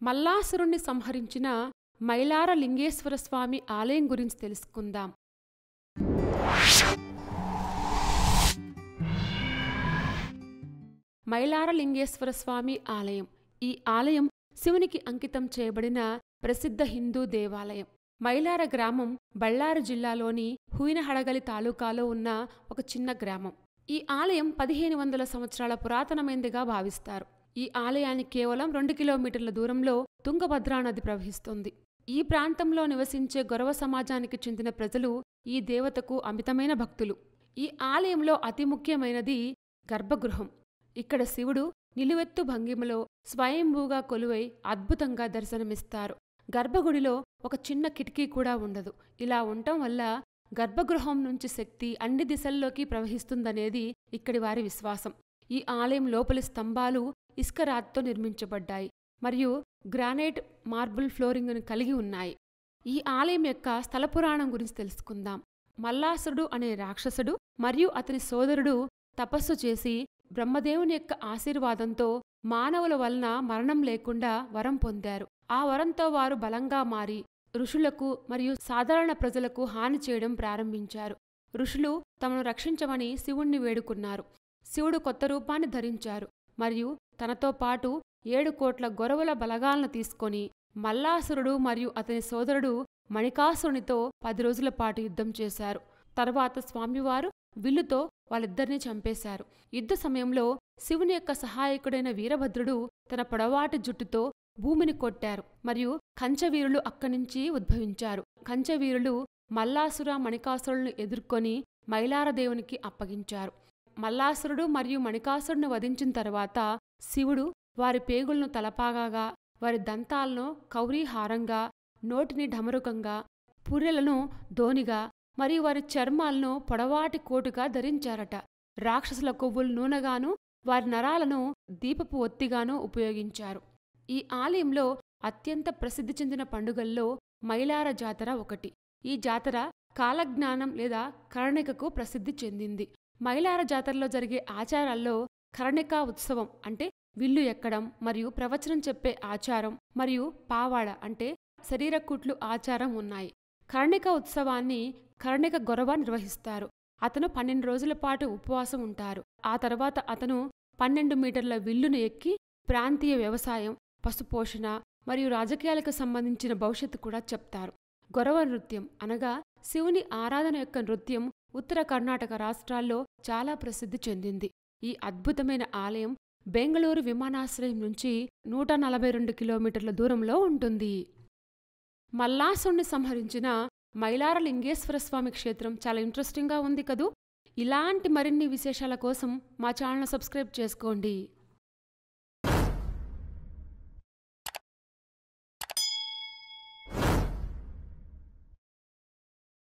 మల్లాసురుణ్ణి సంహరించిన మైలార లింగేశ్వర స్వామి ఆలయం గురించి తెలుసుకుందాం. మైలార లింగేశ్వర స్వామి ఆలయం. ఈ ఆలయం శివునికి అంకితం చేయబడిన ప్రసిద్ధ హిందూ దేవాలయం. మైలార గ్రామం బళ్ళారి జిల్లాలోని హూయినహడగలి తాలూకాలో ఉన్న ఒక చిన్న గ్రామం. ఈ ఆలయం 1500 సంవత్సరాల పురాతనమైందిగా భావిస్తారు. ఈ ఆలయానికి కేవలం 2 కిలోమీటర్ల దూరంలో తుంగభద్రా నది ప్రవహిస్తుంది. ఈ ప్రాంతంలో నివసించే గొరవ సమాజానికి చెందిన ప్రజలు ఈ దేవతకు అమితమైన భక్తులు. ఈ ఆలయంలో అతి ముఖ్యమైనది గర్భగృహం. ఇక్కడ శివుడు నిలువెత్తు భంగిమలో స్వయంభూగా కొలువై అద్భుతంగా దర్శనమిస్తారు. గర్భగుడిలో ఒక చిన్న కిటికీ కూడా ఉండదు. ఇలా ఉండటం వల్ల గర్భగృహం నుంచి శక్తి అన్ని దిశల్లోకి ప్రవహిస్తుందనేది ఇక్కడి వారి విశ్వాసం. ఈ ఆలయం లోపలి స్తంభాలు ఇసుక రాతితో నిర్మించబడ్డాయి మరియు గ్రానైట్ మార్బుల్ ఫ్లోరింగ్ను కలిగి ఉన్నాయి. ఈ ఆలయం యొక్క స్థల పురాణం గురించి తెలుసుకుందాం. మల్లాసురుడు అనే రాక్షసుడు మరియు అతని సోదరుడు తపస్సు చేసి బ్రహ్మదేవుని యొక్క ఆశీర్వాదంతో మానవుల వలన మరణం లేకుండా వరం పొందారు. ఆ వరంతో వారు బలంగా మారి ఋషులకు మరియు సాధారణ ప్రజలకు హాని చేయడం ప్రారంభించారు. ఋషులు తమను రక్షించమని శివుణ్ణి వేడుకున్నారు. శివుడు కొత్త రూపాన్ని ధరించారు మరియు తనతో పాటు 7 కోట్ల గొరవల బలగాలను తీసుకొని మల్లాసురుడు మరియు అతని సోదరుడు మణికాసురునితో 10 రోజుల పాటు యుద్ధం చేశారు. తర్వాత స్వామివారు విల్లుతో వాళ్ళిద్దరినీ చంపేశారు. యుద్ధ సమయంలో శివుని యొక్క సహాయకుడైన వీరభద్రుడు తన పొడవాటి జుట్టుతో భూమిని కొట్టారు మరియు కంచవీరులు అక్కడ్నుంచి ఉద్భవించారు. కంచవీరులు మల్లాసుర మణికాసురులను ఎదుర్కొని మైలారదేవునికి అప్పగించారు. మల్లాసురుడు మరియు మణికాసురుని వధించిన తర్వాత శివుడు వారి పేగులను తలపాగాగా, వారి దంతాలను కౌరీహారంగా, నోటిని ఢమరుకంగా, పుర్రెలను దోనిగా మరియు వారి చర్మాలను పొడవాటి కోటుగా ధరించారట. రాక్షసుల కొవ్వులు నూనెగాను వారి నరాలను దీపపు ఒత్తిగానూ ఉపయోగించారు. ఈ ఆలయంలో అత్యంత ప్రసిద్ధి చెందిన పండుగల్లో మైలార జాతర ఒకటి. ఈ జాతర కాలజ్ఞానం లేదా కర్ణికకు ప్రసిద్ధి చెందింది. మైలార జాతరలో జరిగే ఆచారాల్లో కర్ణికా ఉత్సవం అంటే విల్లు ఎక్కడం మరియు ప్రవచనం చెప్పే ఆచారం మరియు పావాడ అంటే శరీరకుట్లు ఆచారం ఉన్నాయి. కర్ణిక ఉత్సవాన్ని కర్ణిక గొరవ నిర్వహిస్తారు. అతను 12 రోజుల పాటు ఉపవాసం ఉంటారు. ఆ తర్వాత అతను 12 మీటర్ల విల్లును ఎక్కి ప్రాంతీయ వ్యవసాయం, పశుపోషణ మరియు రాజకీయాలకు సంబంధించిన భవిష్యత్తు కూడా చెప్తారు. గొరవ నృత్యం అనగా శివుని ఆరాధన యొక్క నృత్యం ఉత్తర కర్ణాటక రాష్ట్రాల్లో చాలా ప్రసిద్ధి చెందింది. ఈ అద్భుతమైన ఆలయం బెంగళూరు విమానాశ్రయం నుంచి 142 కిలోమీటర్ల దూరంలో ఉంటుంది. మల్లాసురుణ్ణి సంహరించిన మైలార లింగేశ్వర స్వామి క్షేత్రం చాలా ఇంట్రెస్టింగ్గా ఉంది కదూ. ఇలాంటి మరిన్ని విశేషాల కోసం మా ఛానల్ సబ్స్క్రైబ్ చేసుకోండి.